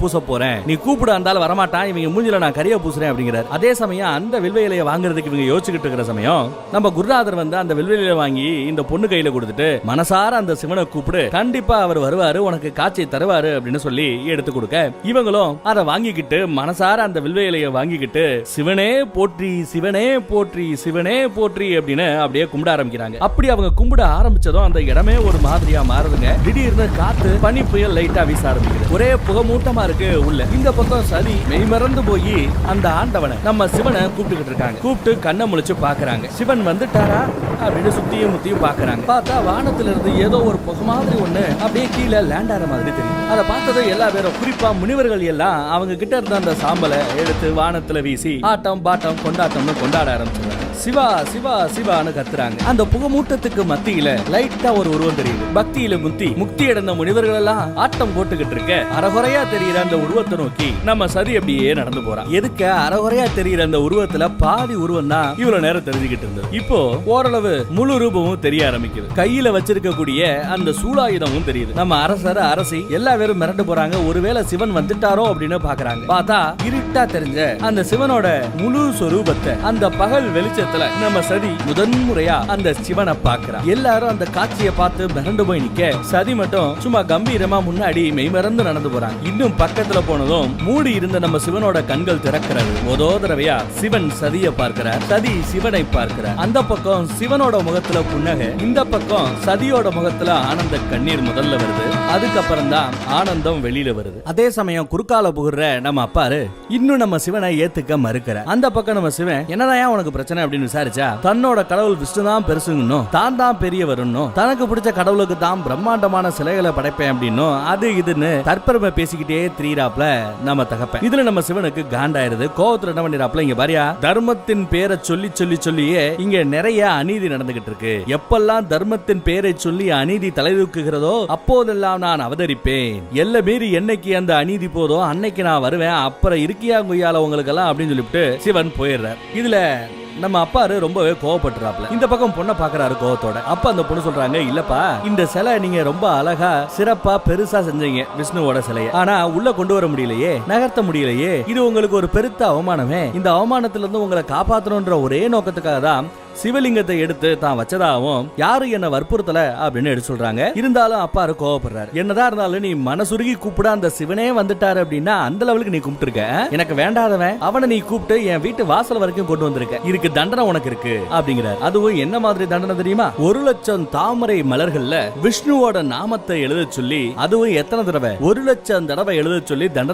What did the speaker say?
பூச போறேன், நீ கூப்பிட அந்தாலும் வரமாட்டான், இவங்க மூஞ்சில நான் கரிய பூசுறேன் அப்படிங்கிறார். அதே சமயம் அந்த வில்வையிலையை வாங்குறதுக்கு இவங்க யோசிச்சுக்கிட்டு இருக்கிற சமயம் நம்ம குருநாதர் வந்து அந்த வில்வையிலையை வாங்கி இந்த பொண்ணு கையில கொடுத்துட்டு மனசார அந்த சிவனை கூப்பிடு, கண்டிப்பா அவர் வருவாரு, உனக்கு காட்சி தருவாரு அப்படின்னு சொல்லி எடுத்து கொடுக்க இவங்களும் அதை வாங்கிக்கிட்டு மனசார அந்த வில்வையிலையை வாங்கிக்கிட்டு சிவனே போற்றி சிவனே போற்றி சிவனே போற்றி அப்படின்னு அப்படியே கும்பிட ஆரம்பிக்கிறாங்க. அப்படி அவங்க கும்பிட ஆரம்பிச்சதும் அந்த இடமே ஒரு மாதிரியா மாறுதுங்க. திடீர்னு காத்து பனி புயல் லைட்டா வீச ஆரம்பிக்குது. ஒரே புகமூட்டமா இருக்கு உள்ள. இந்த பக்கம் சதி மெய்மறந்து போய் அந்த ஆண்டவனை நம்ம சிவனை கூப்பிட்டுக்கிட்டு இருக்காங்க. கூப்பிட்டு கண்ணை முழிச்சு பாக்குறாங்க. சிவன் வந்துட்டாரா அப்படின்னு சுத்தியும் முத்தியும் பாக்குறாங்க. பார்த்தா வானத்துல இருந்து ஏதோ ஒரு புகை மாதிரி ஒண்ணு அப்படியே கீழே லேண்ட் ஆற மாதிரி தெரியும். அதை பார்த்தது எல்லா பேரும், குறிப்பா முனிவர்கள் எல்லாம் அவங்க கிட்ட இருந்த அந்த சாம்பலை எடுத்து வானத்துல வீசி ஆட்டம் பாட்டம் கொண்டாட்டம்னு கொண்டாட ஆரம்பிச்சாங்க. சிவா சிவா சிவான்னு கத்துறாங்க. அந்த புகமூட்டத்துக்கு மத்தியில லைட்டா ஒரு உருவம் தெரியுது. பக்தியில முக்தி அடைந்த முனிவர்கள் எல்லாம் ஆட்டம் போட்டுக்கிட்டு இருக்க அரகுறையா தெரியுற அந்த உருவத்தை நோக்கி நம்ம சதி அப்படியே நடந்து போறான். எதுக்க அரகுறையா தெரியுற அந்த உருவத்துல பாதி உருவம் தான் இவ்வளவு நேரம் தெரிஞ்சுக்கிட்டு இருந்தது. இப்போ ஓரளவு முழு ரூபமும் தெரிய ஆரம்பிக்குது. கையில வச்சிருக்கக்கூடிய அந்த சூலாயுதமும் தெரியுது. நம்ம அரசர் அரசி எல்லா பேரும் மிரண்டு போறாங்க. ஒருவேளை சிவன் வந்துட்டாரோ அப்படின்னு பாக்குறாங்க. பார்த்தா இருட்டா தெரிஞ்ச அந்த சிவனோட முழு சொரூபத்தை அந்த பகல் வெளிச்சத்துல நம்ம சதி முதன்முறையா அந்த சிவனை பாக்குறா. எல்லாரும் அந்த காட்சியை பார்த்து மிரண்டு போய் நிக்க சதி மட்டும் சும்மா கம்பீரமா முன்னாடி மெய்மறந்து நடந்து போறாங்க. இன்னும் பக்கத்துல போனதும் மூடி இருந்த நம்ம சிவனோட கண்கள் திறக்கிறது. ஒரே தடவையா சிவன் சதியை பார்க்கிறார், சதி சிவனை பார்க்கிறார். அந்த பக்கம் சிவனோட முகத்துல புன்னகை, இந்த பக்கம் சதியோட முகத்துல ஆனந்த கண்ணீர் முதல்ல வருது. அதுக்கப்புறம் தான் ஆனந்தம் வெளியில வருது. அதே சமயம் குறுக்கால புகுற நம்ம அப்பாரு இன்னும் நம்ம சிவனை ஏத்துக்க மறுக்கிற. அந்த பக்கம் நம்ம சிவன் என்னதான் உனக்கு பிரச்சனை அப்படின்னு விசாரிச்சா தன்னோட கடவுள் விஷ்ணு தான் பெருசுங்கணும், தான் தான் பெரியவருன்னும், தனக்கு பிடிச்ச கடவுளுக்கு தான் பிரம்மாண்டமான சிலைகளை படைப்பேன் அப்படின்னும் அது இதுன்னு தற்பெருமை பேசிக்கிட்டே திரியிறாப்ல நம்ம தகப்பன். இதுல நம்ம சிவனுக்கு காண்டாயிருது. கோவத்துல என்ன பண்ணிராப்ல, இங்க பாரியா தர்மத்தின் பேரை சொல்லி சொல்லி சொல்லியே இங்க நிறைய அநீதி நடந்துகிட்டு இருக்கு. எப்பெல்லாம் தர்மத்தின் பேரை சொல்லி அநீதி தலைதூக்குகிறதோ அப்போதெல்லாம் நான் அவதரிப்பேன். எல்ல மீறி என்னைக்கு அந்த அநீதி போதோ அன்னைக்கு நான் வருவேன். அப்புறம் இருக்கியா கொய்யால உங்களுக்கு எல்லாம் அப்படின்னு சொல்லிவிட்டு சிவன் போயிடுறார். இதுல நம்ம அப்பாரு ரொம்பவே கோவப்பட்டுறாப்ல. இந்த பக்கம் பொண்ணை பாக்குறாரு கோவத்தோட. அப்ப அந்த பொண்ணு சொல்றாங்க, இல்லப்பா இந்த சிலை நீங்க ரொம்ப அழகா சிறப்பா பெருசா செஞ்சீங்க விஷ்ணுவோட சிலையை, ஆனா உள்ள கொண்டு வர முடியலையே, நகர்த்த முடியலையே, இது உங்களுக்கு ஒரு பெருத்த அவமானமே. இந்த அவமானத்துல இருந்து உங்களை காப்பாற்றணும்ன்ற ஒரே நோக்கத்துக்காக தான் சிவலிங்கத்தை எடுத்து தான் வச்சதாகவும் யாரு என்ன வற்புறுத்தல அப்படின்னு எடுத்து சொல்றாங்க. இருந்தாலும் அப்பாரு கோவப்படுறாரு. என்னதான் இருந்தாலும் நீ மனசுருகி கூப்பிட அந்த சிவனே வந்துட்டாரு அப்படின்னா அந்த லெவலுக்கு நீ கூப்பிட்டு இருக்க. எனக்கு வேண்டாதவன் அவனை நீ கூப்பிட்டு என் வீட்டு வாசல் வரைக்கும் கொண்டு வந்திருக்க. இதுக்கு தண்டனை உனக்கு இருக்கு அப்படிங்கிறார். அதுவும் என்ன மாதிரி தண்டனை தெரியுமா? 1,00,000 தாமரை மலர்கள்ல விஷ்ணுவோட நாமத்தை எழுத சொல்லி, அதுவும் எத்தனை தடவை 1,00,000 தடவை எழுத சொல்லி தண்டனை